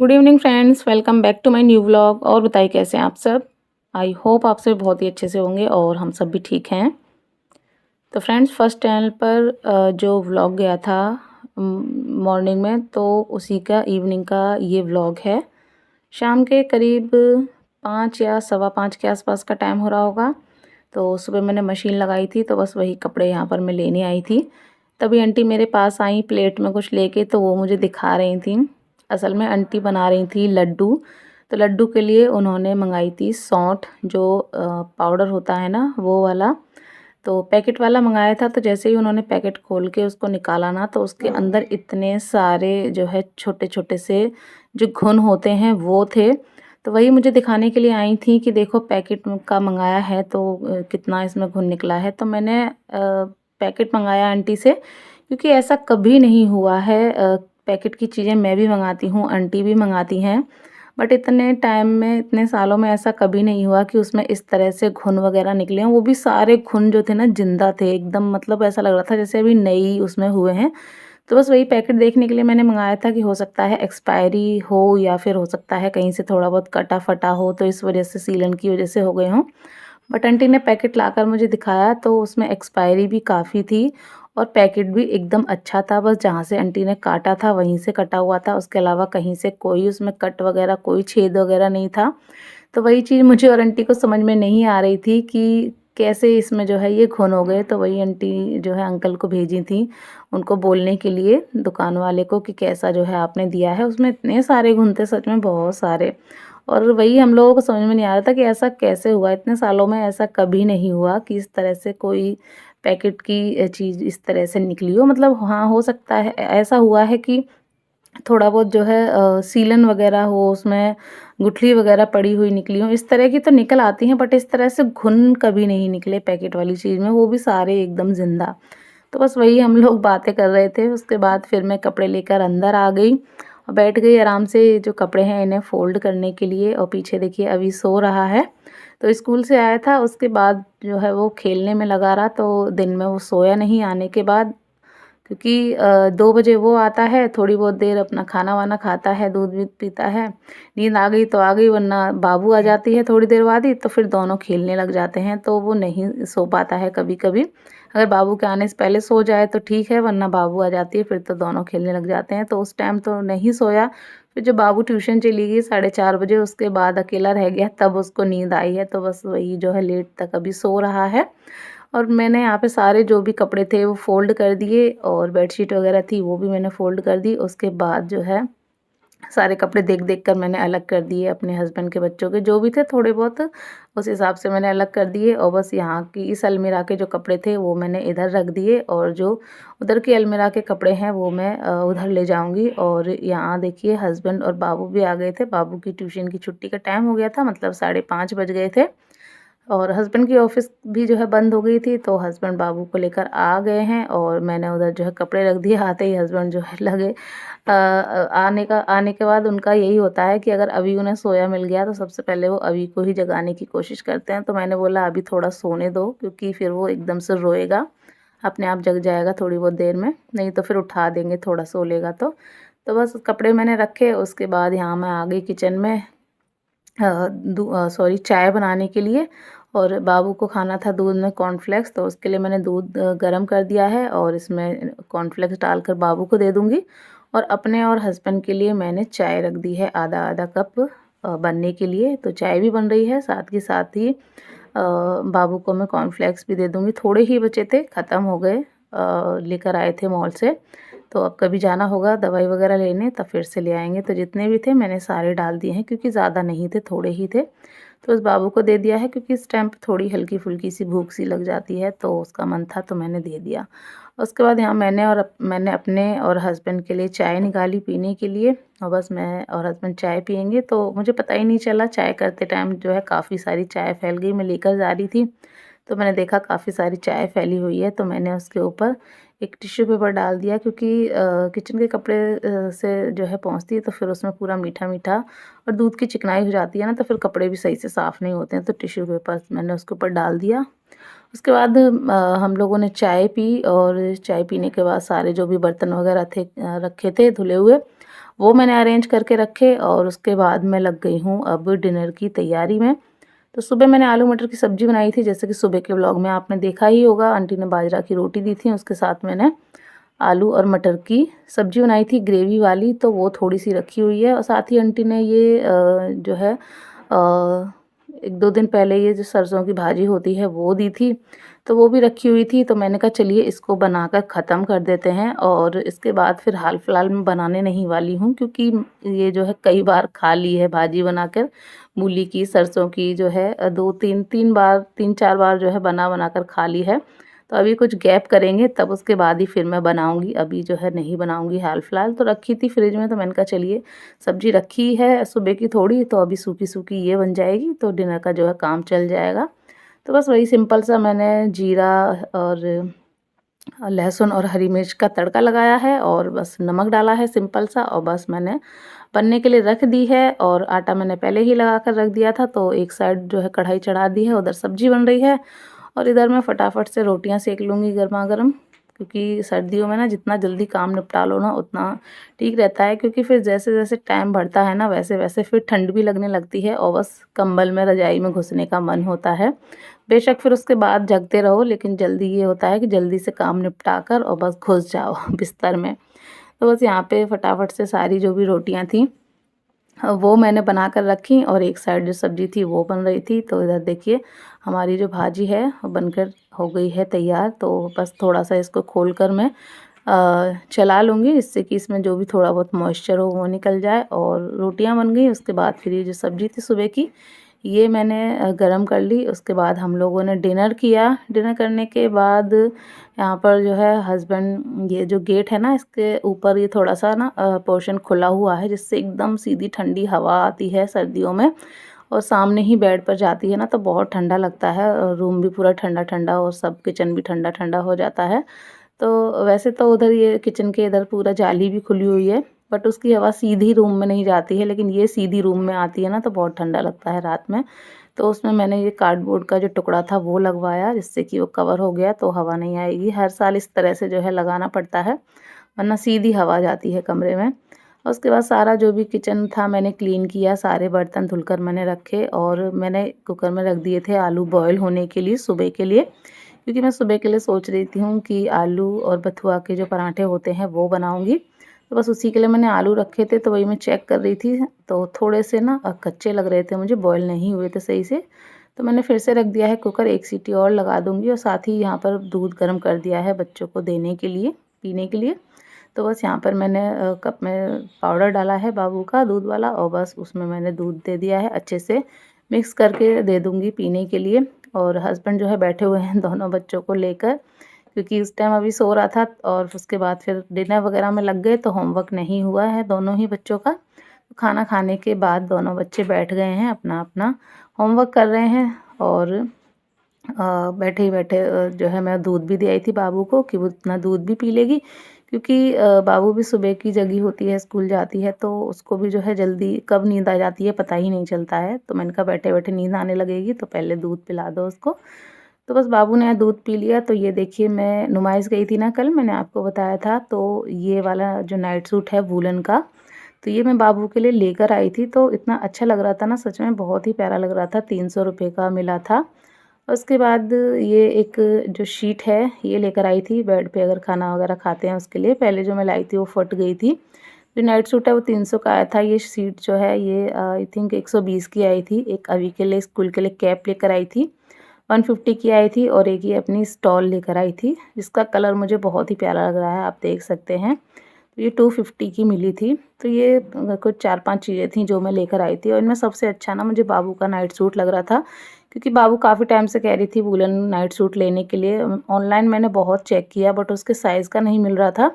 Good evening friends, welcome back to my new vlog. और बताइए कैसे हैं आप सब। आई होप आप सब बहुत ही अच्छे से होंगे और हम सब भी ठीक हैं। तो फ्रेंड्स, फर्स्ट चैनल पर जो व्लॉग गया था मॉर्निंग में, तो उसी का इवनिंग का ये व्लॉग है। शाम के करीब 5 या सवा 5 के आसपास का टाइम हो रहा होगा। तो सुबह मैंने मशीन लगाई थी, तो बस वही कपड़े यहाँ पर मैं लेने आई थी। तभी आंटी मेरे पास आई प्लेट में कुछ लेके, तो वो मुझे दिखा रही थी। असल में आंटी बना रही थी लड्डू। तो लड्डू के लिए उन्होंने मंगाई थी सौंठ, जो पाउडर होता है ना वो वाला। तो पैकेट वाला मंगाया था। तो जैसे ही उन्होंने पैकेट खोल के उसको निकाला ना, तो उसके अंदर इतने सारे जो है छोटे छोटे से जो घुन होते हैं वो थे। तो वही मुझे दिखाने के लिए आई थी कि देखो पैकेट का मंगाया है तो कितना इसमें घुन निकला है। तो मैंने पैकेट मंगाया आंटी से, क्योंकि ऐसा कभी नहीं हुआ है। पैकेट की चीज़ें मैं भी मंगाती हूँ, आंटी भी मंगाती हैं, बट इतने टाइम में, इतने सालों में ऐसा कभी नहीं हुआ कि उसमें इस तरह से घुन वगैरह निकले हों। वो भी सारे घुन जो थे ना जिंदा थे एकदम, मतलब ऐसा लग रहा था जैसे अभी नई उसमें हुए हैं। तो बस वही पैकेट देखने के लिए मैंने मंगाया था कि हो सकता है एक्सपायरी हो, या फिर हो सकता है कहीं से थोड़ा बहुत कटा फटा हो, तो इस वजह से, सीलन की वजह से हो गए हों। बट आंटी ने पैकेट लाकर मुझे दिखाया तो उसमें एक्सपायरी भी काफ़ी थी और पैकेट भी एकदम अच्छा था। बस जहाँ से आंटी ने काटा था वहीं से कटा हुआ था, उसके अलावा कहीं से कोई उसमें कट वगैरह, कोई छेद वगैरह नहीं था। तो वही चीज़ मुझे और आंटी को समझ में नहीं आ रही थी कि कैसे इसमें जो है ये घुन हो गए। तो वही आंटी जो है अंकल को भेजी थी उनको बोलने के लिए, दुकान वाले को, कि कैसा जो है आपने दिया है, उसमें इतने सारे घुन थे, सच में बहुत सारे। और वही हम लोगों को समझ में नहीं आ रहा था कि ऐसा कैसे हुआ। इतने सालों में ऐसा कभी नहीं हुआ कि इस तरह से कोई पैकेट की चीज़ इस तरह से निकली हो। मतलब हाँ, हो सकता है ऐसा हुआ है कि थोड़ा बहुत जो है सीलन वगैरह हो, उसमें गुठली वगैरह पड़ी हुई निकली हो, इस तरह की तो निकल आती हैं, बट इस तरह से घुन कभी नहीं निकले पैकेट वाली चीज़ में, वो भी सारे एकदम ज़िंदा। तो बस वही हम लोग बातें कर रहे थे। उसके बाद फिर मैं कपड़े लेकर अंदर आ गई और बैठ गई आराम से जो कपड़े हैं इन्हें फ़ोल्ड करने के लिए। और पीछे देखिए अभी सो रहा है। तो स्कूल से आया था, उसके बाद जो है वो खेलने में लगा रहा, तो दिन में वो सोया नहीं आने के बाद। क्योंकि 2 बजे वो आता है, थोड़ी बहुत देर अपना खाना वाना खाता है, दूध वूध पीता है, नींद आ गई तो आ गई, वरना बाबू आ जाती है थोड़ी देर बाद ही, तो फिर दोनों खेलने लग जाते हैं। तो वो नहीं सो पाता है कभी कभी। अगर बाबू के आने से पहले सो जाए तो ठीक है, वरना बाबू आ जाती है फिर तो दोनों खेलने लग जाते हैं। तो उस टाइम तो नहीं सोया। फिर जब बाबू ट्यूशन चली गई 4:30 बजे, उसके बाद अकेला रह गया, तब उसको नींद आई है। तो बस वही जो है लेट तक अभी सो रहा है। और मैंने यहाँ पे सारे जो भी कपड़े थे वो फ़ोल्ड कर दिए, और बेडशीट वगैरह थी वो भी मैंने फ़ोल्ड कर दी। उसके बाद जो है सारे कपड़े देख देख कर मैंने अलग कर दिए, अपने हस्बैंड के, बच्चों के, जो भी थे थोड़े बहुत, उस हिसाब से मैंने अलग कर दिए। और बस यहाँ की इस अलमीरा के जो कपड़े थे वो मैंने इधर रख दिए, और जो उधर की अलमीरा के कपड़े हैं वो मैं उधर ले जाऊंगी। और यहाँ देखिए हस्बैंड और बाबू भी आ गए थे। बाबू की ट्यूशन की छुट्टी का टाइम हो गया था, मतलब 5:30 बज गए थे। और हस्बैंड की ऑफ़िस भी जो है बंद हो गई थी, तो हस्बैंड बाबू को लेकर आ गए हैं, और मैंने उधर जो है कपड़े रख दिए। आते ही हस्बैंड जो है लगे आने के बाद उनका यही होता है कि अगर अभी उन्हें सोया मिल गया तो सबसे पहले वो अभी को ही जगाने की कोशिश करते हैं। तो मैंने बोला अभी थोड़ा सोने दो, क्योंकि फिर वो एकदम से रोएगा, अपने आप जग जाएगा थोड़ी बहुत देर में, नहीं तो फिर उठा देंगे थोड़ा सो लेगा तो। तो बस कपड़े मैंने रखे। उसके बाद यहाँ मैं आ गई किचन में चाय बनाने के लिए। और बाबू को खाना था दूध में कॉर्नफ्लेक्स, तो उसके लिए मैंने दूध गरम कर दिया है, और इसमें कॉर्नफ्लेक्स डालकर बाबू को दे दूँगी। और अपने और हस्बैंड के लिए मैंने चाय रख दी है आधा आधा कप बनने के लिए। तो चाय भी बन रही है, साथ के साथ ही बाबू को मैं कॉर्नफ्लेक्स भी दे दूँगी। थोड़े ही बचे थे, ख़त्म हो गए, लेकर आए थे मॉल से। तो अब कभी जाना होगा दवाई वगैरह लेने तब फिर से ले आएंगे। तो जितने भी थे मैंने सारे डाल दिए हैं, क्योंकि ज़्यादा नहीं थे, थोड़े ही थे। तो उस बाबू को दे दिया है, क्योंकि इस टाइम पे थोड़ी हल्की फुल्की सी भूख सी लग जाती है, तो उसका मन था तो मैंने दे दिया। उसके बाद यहाँ मैंने अपने और हस्बैंड के लिए चाय निकाली पीने के लिए। और बस मैं और हस्बैंड चाय पियेंगे। तो मुझे पता ही नहीं चला, चाय करते टाइम जो है काफ़ी सारी चाय फैल गई। मैं लेकर जा रही थी तो मैंने देखा काफ़ी सारी चाय फैली हुई है, तो मैंने उसके ऊपर एक टिश्यू पेपर डाल दिया, क्योंकि किचन के कपड़े से जो है पहुँचती है तो फिर उसमें पूरा मीठा मीठा और दूध की चिकनाई हो जाती है ना, तो फिर कपड़े भी सही से साफ़ नहीं होते हैं। तो टिश्यू पेपर मैंने उसके ऊपर डाल दिया। उसके बाद हम लोगों ने चाय पी, और चाय पीने के बाद सारे जो भी बर्तन वगैरह थे रखे थे धुले हुए, वो मैंने अरेंज करके रखे और उसके बाद मैं लग गई हूँ अब डिनर की तैयारी में। तो सुबह मैंने आलू मटर की सब्ज़ी बनाई थी, जैसे कि सुबह के व्लॉग में आपने देखा ही होगा। आंटी ने बाजरा की रोटी दी थी, उसके साथ मैंने आलू और मटर की सब्ज़ी बनाई थी ग्रेवी वाली, तो वो थोड़ी-सी रखी हुई है। और साथ ही आंटी ने ये जो है 1-2 दिन पहले ये जो सरसों की भाजी होती है वो दी थी, तो वो भी रखी हुई थी। तो मैंने कहा चलिए इसको बनाकर ख़त्म कर देते हैं और इसके बाद फिर हाल-फिलहाल में बनाने नहीं वाली हूँ, क्योंकि ये जो है कई बार खा ली है भाजी बनाकर। मूली की, सरसों की जो है 2-3 बार 3-4 बार जो है बना-बना कर खा ली है। तो अभी कुछ गैप करेंगे तब उसके बाद ही फिर मैं बनाऊँगी, अभी जो है नहीं बनाऊँगी हाल-फिलहाल। तो रखी थी फ्रिज में, तो मैंने कहा चलिए सब्ज़ी रखी है सुबह की थोड़ी, तो अभी सूखी-सूखी ये बन जाएगी तो डिनर का जो है काम चल जाएगा। तो बस वही सिंपल सा मैंने जीरा और लहसुन और हरी मिर्च का तड़का लगाया है और बस नमक डाला है सिंपल सा, और बस मैंने बनने के लिए रख दी है। और आटा मैंने पहले ही लगा कर रख दिया था, तो एक साइड जो है कढ़ाई चढ़ा दी है, उधर सब्ज़ी बन रही है और इधर मैं फटाफट से रोटियां सेक लूँगी गरमा-गरम, क्योंकि सर्दियों में ना जितना जल्दी काम निपटा लो ना उतना ठीक रहता है, क्योंकि फिर जैसे-जैसे टाइम बढ़ता है ना वैसे-वैसे फिर ठंड भी लगने लगती है और बस कंबल में रज़ाई में घुसने का मन होता है। बेशक फिर उसके बाद जगते रहो, लेकिन जल्दी ये होता है कि जल्दी से काम निपटा कर और बस घुस जाओ बिस्तर में। तो बस यहाँ पे फटाफट से सारी जो भी रोटियां थी वो मैंने बना कर रखी और एक साइड जो सब्ज़ी थी वो बन रही थी। तो इधर देखिए हमारी जो भाजी है वो बनकर हो गई है तैयार। तो बस थोड़ा-सा इसको खोलकर मैं चला लूँगी, जिससे कि इसमें जो भी थोड़ा बहुत मॉइस्चर हो वो निकल जाए। और रोटियां बन गई, उसके बाद फिर ये जो सब्ज़ी थी सुबह की ये मैंने गरम कर ली। उसके बाद हम लोगों ने डिनर किया। डिनर करने के बाद यहाँ पर जो है हस्बैंड, ये जो गेट है ना इसके ऊपर ये थोड़ा-सा ना पोर्शन खुला हुआ है, जिससे एकदम सीधी ठंडी हवा आती है सर्दियों में, और सामने ही बेड पर जाती है ना तो बहुत ठंडा लगता है और रूम भी पूरा ठंडा-ठंडा और सब किचन भी ठंडा-ठंडा हो जाता है। तो वैसे तो उधर ये किचन के इधर पूरा जाली भी खुली हुई है, बट उसकी हवा सीधी रूम में नहीं जाती है, लेकिन ये सीधी रूम में आती है ना तो बहुत ठंडा लगता है रात में। तो उसमें मैंने ये कार्डबोर्ड का जो टुकड़ा था वो लगवाया, जिससे कि वो कवर हो गया तो हवा नहीं आएगी। हर साल इस तरह से जो है लगाना पड़ता है, वरना सीधी हवा जाती है कमरे में। और उसके बाद सारा जो भी किचन था मैंने क्लीन किया, सारे बर्तन धुलकर मैंने रखे और मैंने कुकर में रख दिए थे आलू बॉयल होने के लिए सुबह के लिए, क्योंकि मैं सुबह के लिए सोच रही थी कि आलू और बथुआ के जो पराठे होते हैं वो बनाऊंगी। तो बस उसी के लिए मैंने आलू रखे थे, तो वही मैं चेक कर रही थी तो थोड़े से ना कच्चे लग रहे थे मुझे, बॉयल नहीं हुए थे सही से। तो मैंने फिर से रख दिया है कुकर, एक सीटी और लगा दूंगी। और साथ ही यहाँ पर दूध गर्म कर दिया है बच्चों को देने के लिए, पीने के लिए। तो बस यहाँ पर मैंने कप में पाउडर डाला है बाबू का दूध वाला, और बस उसमें मैंने दूध दे दिया है, अच्छे से मिक्स करके दे दूँगी पीने के लिए। और हस्बैंड जो है बैठे हुए हैं दोनों बच्चों को लेकर, क्योंकि उस टाइम अभी सो रहा था और उसके बाद फिर डिनर वगैरह में लग गए, तो होमवर्क नहीं हुआ है दोनों ही बच्चों का। तो खाना खाने के बाद दोनों बच्चे बैठ गए हैं, अपना-अपना होमवर्क कर रहे हैं। और बैठे ही बैठे जो है मैं दूध भी दे आई थी बाबू को कि वो इतना दूध भी पी लेगी, क्योंकि बाबू भी सुबह की जगी होती है, स्कूल जाती है, तो उसको भी जो है जल्दी कब नींद आ जाती है पता ही नहीं चलता है। तो मैंने कहा बैठे बैठे नींद आने लगेगी तो पहले दूध पिला दो उसको। तो बस बाबू ने दूध पी लिया। तो ये देखिए मैं नुमाइश गई थी ना कल, मैंने आपको बताया था, तो ये वाला जो नाइट सूट है वूलन का, तो ये मैं बाबू के लिए लेकर आई थी। तो इतना अच्छा लग रहा था ना, सच में बहुत ही प्यारा लग रहा था, 300 रुपये का मिला था। उसके बाद ये एक जो शीट है ये लेकर आई थी, बेड पे अगर खाना वगैरह खाते हैं उसके लिए। पहले जो मैं लाई थी वो फट गई थी। जो नाइट सूट है वो 300 का आया था। ये शीट जो है ये आई थिंक 120 की आई थी। एक अभी के लिए स्कूल के लिए कैप लेकर आई थी, 150 की आई थी। और एक ये अपनी स्टॉल लेकर आई थी, जिसका कलर मुझे बहुत ही प्यारा लग रहा है, आप देख सकते हैं। तो ये 250 की मिली थी। तो ये कुछ 4-5 चीज़ें थी जो मैं लेकर आई थी, और इनमें सबसे अच्छा ना मुझे बाबू का नाइट सूट लग रहा था, क्योंकि बाबू काफ़ी टाइम से कह रही थी वूलन नाइट सूट लेने के लिए। ऑनलाइन मैंने बहुत चेक किया बट उसके साइज़ का नहीं मिल रहा था,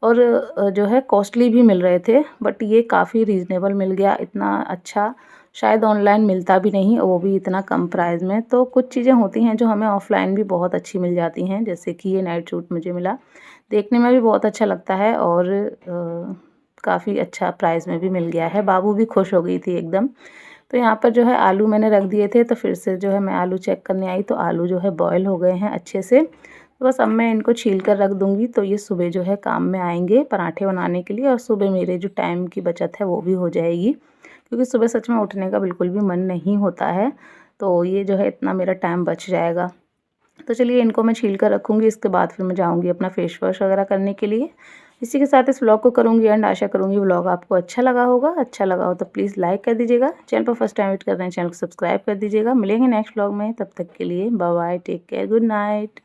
और जो है कॉस्टली भी मिल रहे थे, बट ये काफ़ी रीज़नेबल मिल गया। इतना अच्छा शायद ऑनलाइन मिलता भी नहीं, और वो भी इतना कम प्राइस में। तो कुछ चीज़ें होती हैं जो हमें ऑफ़लाइन भी बहुत अच्छी मिल जाती हैं, जैसे कि ये नाइट सूट मुझे मिला, देखने में भी बहुत अच्छा लगता है और काफ़ी अच्छा प्राइस में भी मिल गया है। बाबू भी खुश हो गई थी एकदम। तो यहाँ पर जो है आलू मैंने रख दिए थे, तो फिर से जो है मैं आलू चेक करने आई, तो आलू जो है बॉयल हो गए हैं अच्छे से। तो बस अब मैं इनको छील कर रख दूँगी, तो ये सुबह जो है काम में आएंगे पराठे बनाने के लिए, और सुबह मेरे जो टाइम की बचत है वो भी हो जाएगी, क्योंकि सुबह सच में उठने का बिल्कुल भी मन नहीं होता है। तो ये जो है इतना मेरा टाइम बच जाएगा। तो चलिए इनको मैं छील कर रखूँगी, इसके बाद फिर मैं जाऊँगी अपना फेस वॉश वगैरह करने के लिए। इसी के साथ इस व्लॉग को करूँगी एंड। आशा करूँगी व्लॉग आपको अच्छा लगा होगा। अच्छा लगा हो तो प्लीज़ लाइक कर दीजिएगा। चैनल पर फर्स्ट टाइम विज़िट कर रहे हैं, चैनल को सब्सक्राइब कर दीजिएगा। मिलेंगे नेक्स्ट व्लॉग में, तब तक के लिए bye bye, take care, good night.